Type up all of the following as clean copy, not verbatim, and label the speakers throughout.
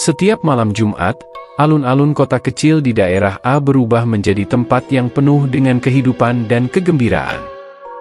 Speaker 1: Setiap malam Jumat, alun-alun kota kecil di daerah A berubah menjadi tempat yang penuh dengan kehidupan dan kegembiraan.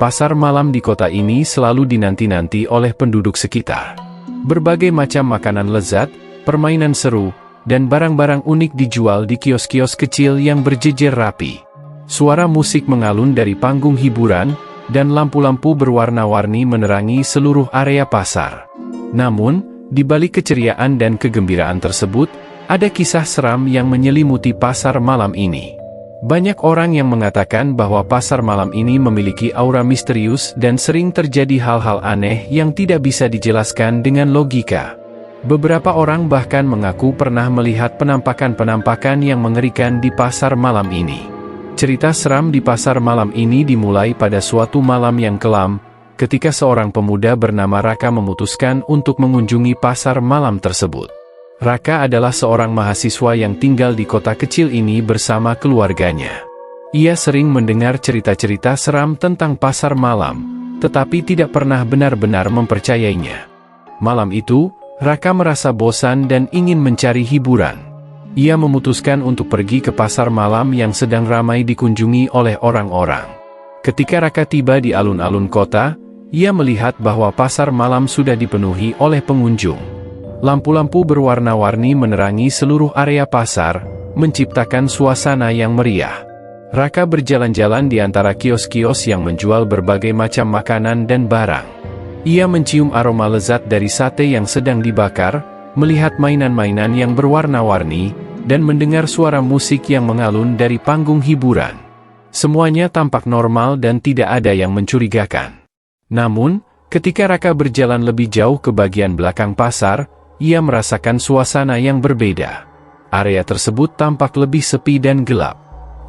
Speaker 1: Pasar malam di kota ini selalu dinanti-nanti oleh penduduk sekitar. Berbagai macam makanan lezat, permainan seru, dan barang-barang unik dijual di kios-kios kecil yang berjejer rapi. Suara musik mengalun dari panggung hiburan, dan lampu-lampu berwarna-warni menerangi seluruh area pasar. Namun, di balik keceriaan dan kegembiraan tersebut, ada kisah seram yang menyelimuti pasar malam ini. Banyak orang yang mengatakan bahwa pasar malam ini memiliki aura misterius dan sering terjadi hal-hal aneh yang tidak bisa dijelaskan dengan logika. Beberapa orang bahkan mengaku pernah melihat penampakan-penampakan yang mengerikan di pasar malam ini. Cerita seram di pasar malam ini dimulai pada suatu malam yang kelam, ketika seorang pemuda bernama Raka memutuskan untuk mengunjungi pasar malam tersebut. Raka adalah seorang mahasiswa yang tinggal di kota kecil ini bersama keluarganya. Ia sering mendengar cerita-cerita seram tentang pasar malam, tetapi tidak pernah benar-benar mempercayainya. Malam itu, Raka merasa bosan dan ingin mencari hiburan. Ia memutuskan untuk pergi ke pasar malam yang sedang ramai dikunjungi oleh orang-orang. Ketika Raka tiba di alun-alun kota, ia melihat bahwa pasar malam sudah dipenuhi oleh pengunjung. Lampu-lampu berwarna-warni menerangi seluruh area pasar, menciptakan suasana yang meriah. Raka berjalan-jalan di antara kios-kios yang menjual berbagai macam makanan dan barang. Ia mencium aroma lezat dari sate yang sedang dibakar, melihat mainan-mainan yang berwarna-warni, dan mendengar suara musik yang mengalun dari panggung hiburan. Semuanya tampak normal dan tidak ada yang mencurigakan. Namun, ketika Raka berjalan lebih jauh ke bagian belakang pasar, ia merasakan suasana yang berbeda. Area tersebut tampak lebih sepi dan gelap.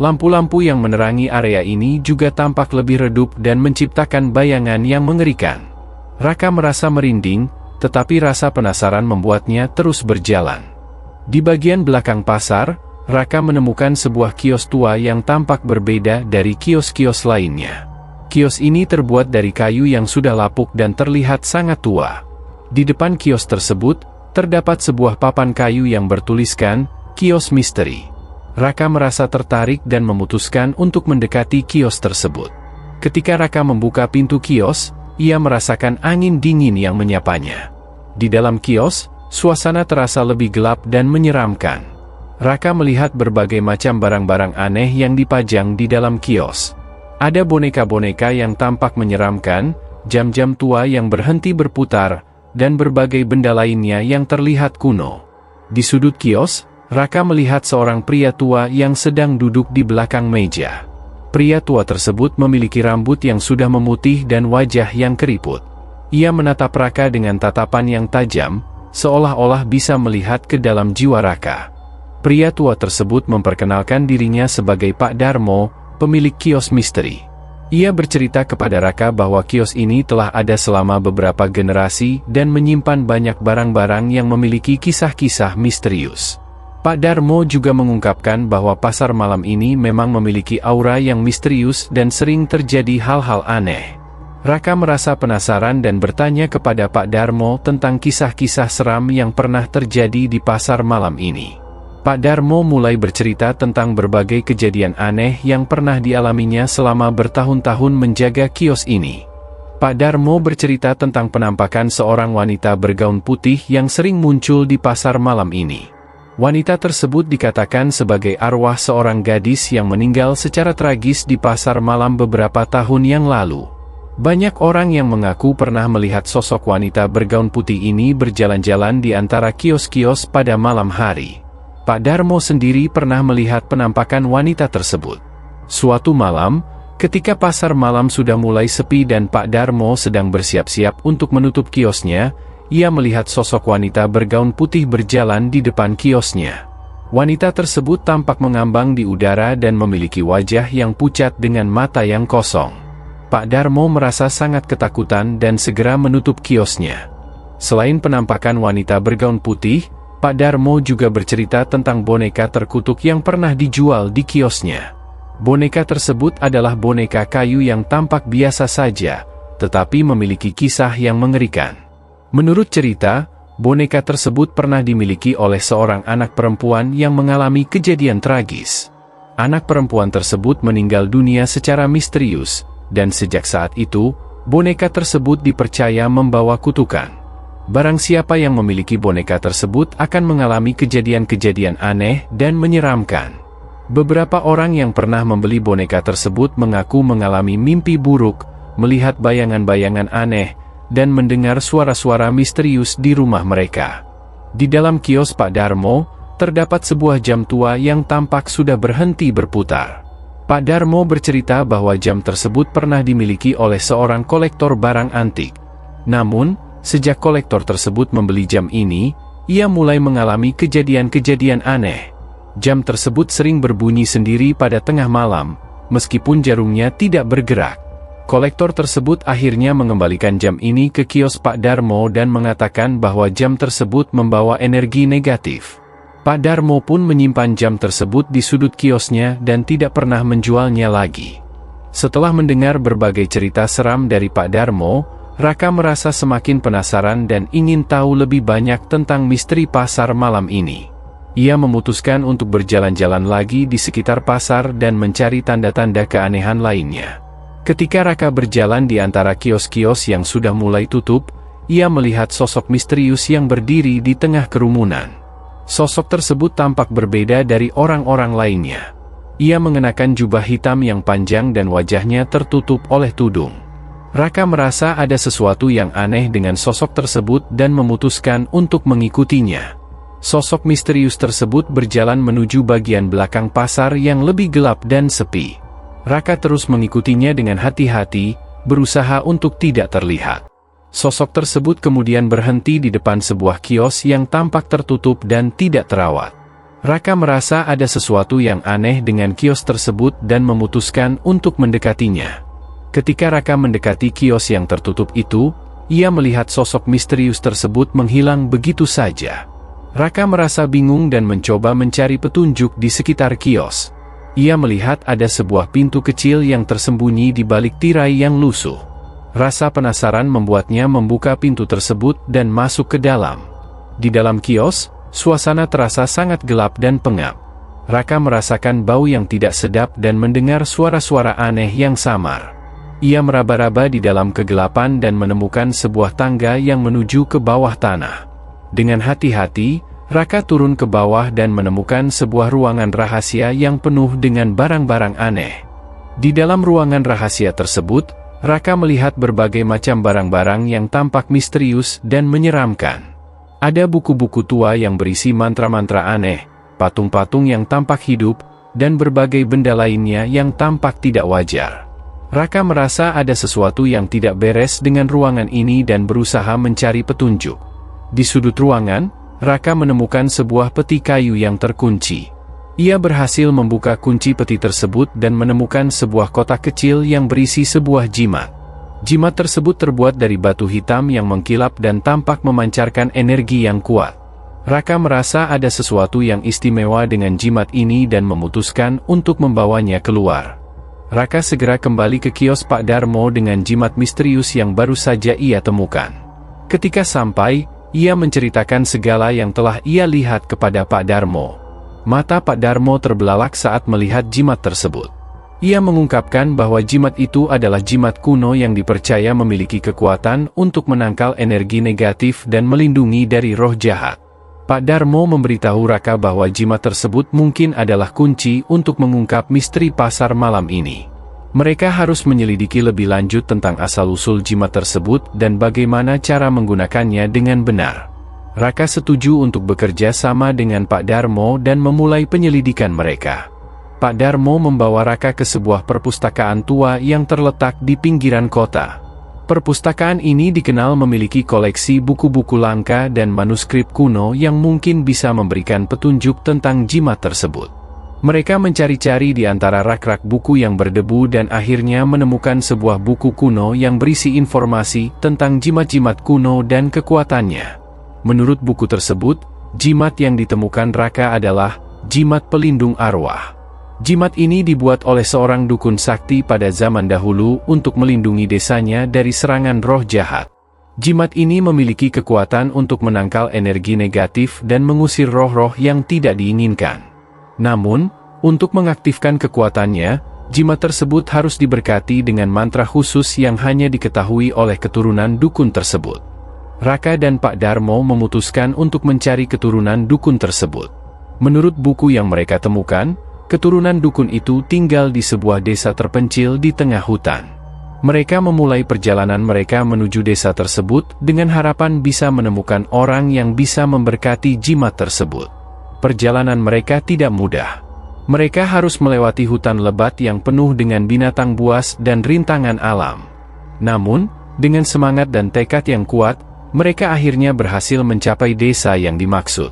Speaker 1: Lampu-lampu yang menerangi area ini juga tampak lebih redup dan menciptakan bayangan yang mengerikan. Raka merasa merinding, tetapi rasa penasaran membuatnya terus berjalan. Di bagian belakang pasar, Raka menemukan sebuah kios tua yang tampak berbeda dari kios-kios lainnya. Kios ini terbuat dari kayu yang sudah lapuk dan terlihat sangat tua. Di depan kios tersebut, terdapat sebuah papan kayu yang bertuliskan, "Kios Misteri". Raka merasa tertarik dan memutuskan untuk mendekati kios tersebut. Ketika Raka membuka pintu kios, ia merasakan angin dingin yang menyapanya. Di dalam kios, suasana terasa lebih gelap dan menyeramkan. Raka melihat berbagai macam barang-barang aneh yang dipajang di dalam kios. Ada boneka-boneka yang tampak menyeramkan, jam-jam tua yang berhenti berputar, dan berbagai benda lainnya yang terlihat kuno. Di sudut kios, Raka melihat seorang pria tua yang sedang duduk di belakang meja. Pria tua tersebut memiliki rambut yang sudah memutih dan wajah yang keriput. Ia menatap Raka dengan tatapan yang tajam, seolah-olah bisa melihat ke dalam jiwa Raka. Pria tua tersebut memperkenalkan dirinya sebagai Pak Darmo, pemilik kios misteri. Ia bercerita kepada Raka bahwa kios ini telah ada selama beberapa generasi dan menyimpan banyak barang-barang yang memiliki kisah-kisah misterius. Pak Darmo juga mengungkapkan bahwa pasar malam ini memang memiliki aura yang misterius dan sering terjadi hal-hal aneh. Raka merasa penasaran dan bertanya kepada Pak Darmo tentang kisah-kisah seram yang pernah terjadi di pasar malam ini. Pak Darmo mulai bercerita tentang berbagai kejadian aneh yang pernah dialaminya selama bertahun-tahun menjaga kios ini. Pak Darmo bercerita tentang penampakan seorang wanita bergaun putih yang sering muncul di pasar malam ini. Wanita tersebut dikatakan sebagai arwah seorang gadis yang meninggal secara tragis di pasar malam beberapa tahun yang lalu. Banyak orang yang mengaku pernah melihat sosok wanita bergaun putih ini berjalan-jalan di antara kios-kios pada malam hari. Pak Darmo sendiri pernah melihat penampakan wanita tersebut. Suatu malam, ketika pasar malam sudah mulai sepi dan Pak Darmo sedang bersiap-siap untuk menutup kiosnya, ia melihat sosok wanita bergaun putih berjalan di depan kiosnya. Wanita tersebut tampak mengambang di udara dan memiliki wajah yang pucat dengan mata yang kosong. Pak Darmo merasa sangat ketakutan dan segera menutup kiosnya. Selain penampakan wanita bergaun putih, Pak Darmo juga bercerita tentang boneka terkutuk yang pernah dijual di kiosnya. Boneka tersebut adalah boneka kayu yang tampak biasa saja, tetapi memiliki kisah yang mengerikan. Menurut cerita, Boneka tersebut pernah dimiliki oleh seorang anak perempuan yang mengalami kejadian tragis. Anak perempuan tersebut meninggal dunia secara misterius, dan sejak saat itu, boneka tersebut dipercaya membawa kutukan. Barang siapa yang memiliki boneka tersebut akan mengalami kejadian-kejadian aneh dan menyeramkan. Beberapa orang yang pernah membeli boneka tersebut mengaku mengalami mimpi buruk, melihat bayangan-bayangan aneh, dan mendengar suara-suara misterius di rumah mereka. Di dalam kios Pak Darmo, terdapat sebuah jam tua yang tampak sudah berhenti berputar. Pak Darmo bercerita bahwa jam tersebut pernah dimiliki oleh seorang kolektor barang antik. Namun, sejak kolektor tersebut membeli jam ini, ia mulai mengalami kejadian-kejadian aneh. Jam tersebut sering berbunyi sendiri pada tengah malam, meskipun jarumnya tidak bergerak. Kolektor tersebut akhirnya mengembalikan jam ini ke kios Pak Darmo dan mengatakan bahwa jam tersebut membawa energi negatif. Pak Darmo pun menyimpan jam tersebut di sudut kiosnya dan tidak pernah menjualnya lagi. Setelah mendengar berbagai cerita seram dari Pak Darmo, Raka merasa semakin penasaran dan ingin tahu lebih banyak tentang misteri pasar malam ini. Ia memutuskan untuk berjalan-jalan lagi di sekitar pasar dan mencari tanda-tanda keanehan lainnya. Ketika Raka berjalan di antara kios-kios yang sudah mulai tutup, ia melihat sosok misterius yang berdiri di tengah kerumunan. Sosok tersebut tampak berbeda dari orang-orang lainnya. Ia mengenakan jubah hitam yang panjang dan wajahnya tertutup oleh tudung. Raka merasa ada sesuatu yang aneh dengan sosok tersebut dan memutuskan untuk mengikutinya. Sosok misterius tersebut berjalan menuju bagian belakang pasar yang lebih gelap dan sepi. Raka terus mengikutinya dengan hati-hati, berusaha untuk tidak terlihat. Sosok tersebut kemudian berhenti di depan sebuah kios yang tampak tertutup dan tidak terawat. Raka merasa ada sesuatu yang aneh dengan kios tersebut dan memutuskan untuk mendekatinya. Ketika Raka mendekati kios yang tertutup itu, ia melihat sosok misterius tersebut menghilang begitu saja. Raka merasa bingung dan mencoba mencari petunjuk di sekitar kios. Ia melihat ada sebuah pintu kecil yang tersembunyi di balik tirai yang lusuh. Rasa penasaran membuatnya membuka pintu tersebut dan masuk ke dalam. Di dalam kios, suasana terasa sangat gelap dan pengap. Raka merasakan bau yang tidak sedap dan mendengar suara-suara aneh yang samar. Ia meraba-raba di dalam kegelapan dan menemukan sebuah tangga yang menuju ke bawah tanah. Dengan hati-hati, Raka turun ke bawah dan menemukan sebuah ruangan rahasia yang penuh dengan barang-barang aneh. Di dalam ruangan rahasia tersebut, Raka melihat berbagai macam barang-barang yang tampak misterius dan menyeramkan. Ada buku-buku tua yang berisi mantra-mantra aneh, patung-patung yang tampak hidup, dan berbagai benda lainnya yang tampak tidak wajar. Raka merasa ada sesuatu yang tidak beres dengan ruangan ini dan berusaha mencari petunjuk. Di sudut ruangan, Raka menemukan sebuah peti kayu yang terkunci. Ia berhasil membuka kunci peti tersebut dan menemukan sebuah kotak kecil yang berisi sebuah jimat. Jimat tersebut terbuat dari batu hitam yang mengkilap dan tampak memancarkan energi yang kuat. Raka merasa ada sesuatu yang istimewa dengan jimat ini dan memutuskan untuk membawanya keluar. Raka segera kembali ke kios Pak Darmo dengan jimat misterius yang baru saja ia temukan. Ketika sampai, ia menceritakan segala yang telah ia lihat kepada Pak Darmo. Mata Pak Darmo terbelalak saat melihat jimat tersebut. Ia mengungkapkan bahwa jimat itu adalah jimat kuno yang dipercaya memiliki kekuatan untuk menangkal energi negatif dan melindungi dari roh jahat. Pak Darmo memberitahu Raka bahwa jimat tersebut mungkin adalah kunci untuk mengungkap misteri pasar malam ini. Mereka harus menyelidiki lebih lanjut tentang asal-usul jimat tersebut dan bagaimana cara menggunakannya dengan benar. Raka setuju untuk bekerja sama dengan Pak Darmo dan memulai penyelidikan mereka. Pak Darmo membawa Raka ke sebuah perpustakaan tua yang terletak di pinggiran kota. Perpustakaan ini dikenal memiliki koleksi buku-buku langka dan manuskrip kuno yang mungkin bisa memberikan petunjuk tentang jimat tersebut. Mereka mencari-cari di antara rak-rak buku yang berdebu dan akhirnya menemukan sebuah buku kuno yang berisi informasi tentang jimat-jimat kuno dan kekuatannya. Menurut buku tersebut, jimat yang ditemukan Raka adalah jimat pelindung arwah. Jimat ini dibuat oleh seorang dukun sakti pada zaman dahulu untuk melindungi desanya dari serangan roh jahat. Jimat ini memiliki kekuatan untuk menangkal energi negatif dan mengusir roh-roh yang tidak diinginkan. Namun, untuk mengaktifkan kekuatannya, jimat tersebut harus diberkati dengan mantra khusus yang hanya diketahui oleh keturunan dukun tersebut. Raka dan Pak Darmo memutuskan untuk mencari keturunan dukun tersebut. Menurut buku yang mereka temukan, keturunan dukun itu tinggal di sebuah desa terpencil di tengah hutan. Mereka memulai perjalanan mereka menuju desa tersebut dengan harapan bisa menemukan orang yang bisa memberkati jimat tersebut. Perjalanan mereka tidak mudah. Mereka harus melewati hutan lebat yang penuh dengan binatang buas dan rintangan alam. Namun, dengan semangat dan tekad yang kuat, mereka akhirnya berhasil mencapai desa yang dimaksud.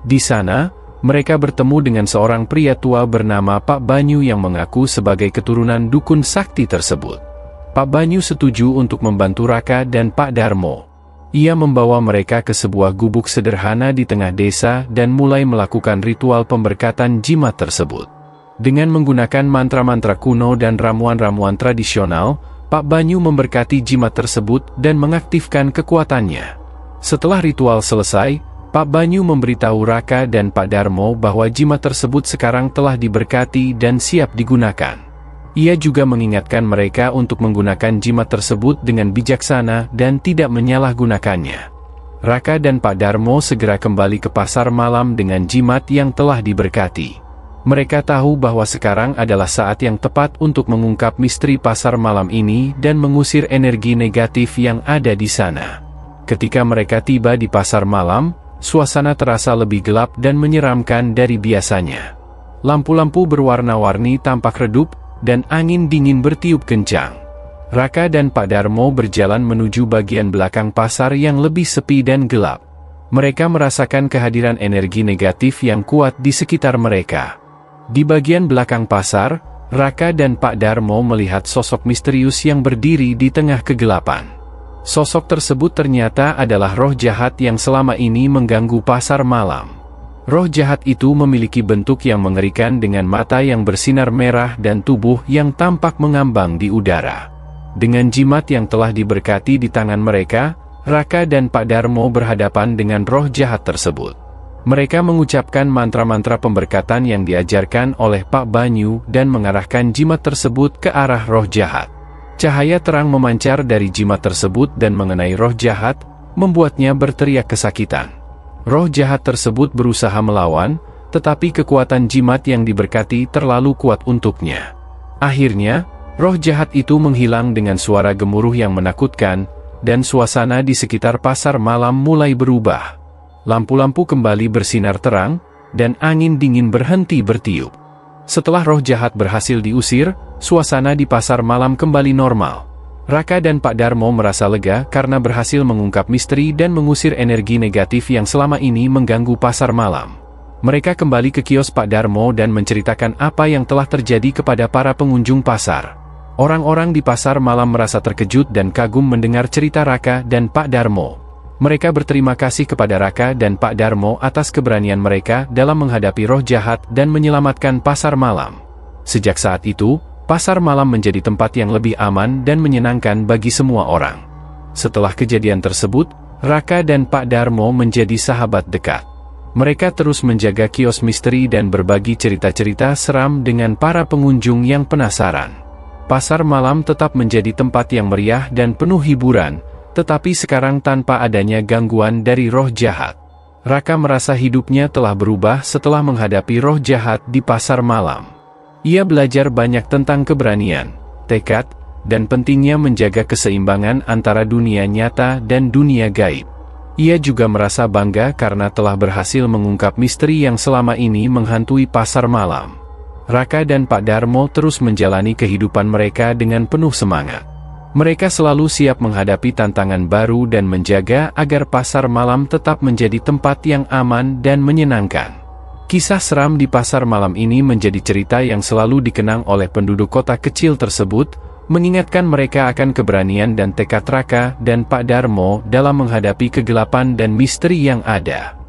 Speaker 1: Di sana, mereka bertemu dengan seorang pria tua bernama Pak Banyu yang mengaku sebagai keturunan dukun sakti tersebut. Pak Banyu setuju untuk membantu Raka dan Pak Darmo. Ia membawa mereka ke sebuah gubuk sederhana di tengah desa dan mulai melakukan ritual pemberkatan jimat tersebut. Dengan menggunakan mantra-mantra kuno dan ramuan-ramuan tradisional, Pak Banyu memberkati jimat tersebut dan mengaktifkan kekuatannya. Setelah ritual selesai, Pak Banyu memberitahu Raka dan Pak Darmo bahwa jimat tersebut sekarang telah diberkati dan siap digunakan. Ia juga mengingatkan mereka untuk menggunakan jimat tersebut dengan bijaksana dan tidak menyalahgunakannya. Raka dan Pak Darmo segera kembali ke pasar malam dengan jimat yang telah diberkati. Mereka tahu bahwa sekarang adalah saat yang tepat untuk mengungkap misteri pasar malam ini dan mengusir energi negatif yang ada di sana. Ketika mereka tiba di pasar malam, suasana terasa lebih gelap dan menyeramkan dari biasanya. Lampu-lampu berwarna-warni tampak redup, dan angin dingin bertiup kencang. Raka dan Pak Darmo berjalan menuju bagian belakang pasar yang lebih sepi dan gelap. Mereka merasakan kehadiran energi negatif yang kuat di sekitar mereka. Di bagian belakang pasar, Raka dan Pak Darmo melihat sosok misterius yang berdiri di tengah kegelapan. Sosok tersebut ternyata adalah roh jahat yang selama ini mengganggu pasar malam. Roh jahat itu memiliki bentuk yang mengerikan dengan mata yang bersinar merah dan tubuh yang tampak mengambang di udara. Dengan jimat yang telah diberkati di tangan mereka, Raka dan Pak Darmo berhadapan dengan roh jahat tersebut. Mereka mengucapkan mantra-mantra pemberkatan yang diajarkan oleh Pak Banyu dan mengarahkan jimat tersebut ke arah roh jahat. Cahaya terang memancar dari jimat tersebut dan mengenai roh jahat, membuatnya berteriak kesakitan. Roh jahat tersebut berusaha melawan, tetapi kekuatan jimat yang diberkati terlalu kuat untuknya. Akhirnya, roh jahat itu menghilang dengan suara gemuruh yang menakutkan, dan suasana di sekitar pasar malam mulai berubah. Lampu-lampu kembali bersinar terang, dan angin dingin berhenti bertiup. Setelah roh jahat berhasil diusir, suasana di pasar malam kembali normal. Raka dan Pak Darmo merasa lega karena berhasil mengungkap misteri dan mengusir energi negatif yang selama ini mengganggu pasar malam. Mereka kembali ke kios Pak Darmo dan menceritakan apa yang telah terjadi kepada para pengunjung pasar. Orang-orang di pasar malam merasa terkejut dan kagum mendengar cerita Raka dan Pak Darmo. Mereka berterima kasih kepada Raka dan Pak Darmo atas keberanian mereka dalam menghadapi roh jahat dan menyelamatkan pasar malam. Sejak saat itu, pasar malam menjadi tempat yang lebih aman dan menyenangkan bagi semua orang. Setelah kejadian tersebut, Raka dan Pak Darmo menjadi sahabat dekat. Mereka terus menjaga kios misteri dan berbagi cerita-cerita seram dengan para pengunjung yang penasaran. Pasar malam tetap menjadi tempat yang meriah dan penuh hiburan, tetapi sekarang tanpa adanya gangguan dari roh jahat. Raka merasa hidupnya telah berubah setelah menghadapi roh jahat di pasar malam. Ia belajar banyak tentang keberanian, tekad, dan pentingnya menjaga keseimbangan antara dunia nyata dan dunia gaib. Ia juga merasa bangga karena telah berhasil mengungkap misteri yang selama ini menghantui pasar malam. Raka dan Pak Darmo terus menjalani kehidupan mereka dengan penuh semangat. Mereka selalu siap menghadapi tantangan baru dan menjaga agar pasar malam tetap menjadi tempat yang aman dan menyenangkan. Kisah seram di pasar malam ini menjadi cerita yang selalu dikenang oleh penduduk kota kecil tersebut, mengingatkan mereka akan keberanian dan tekad Raka dan Pak Darmo dalam menghadapi kegelapan dan misteri yang ada.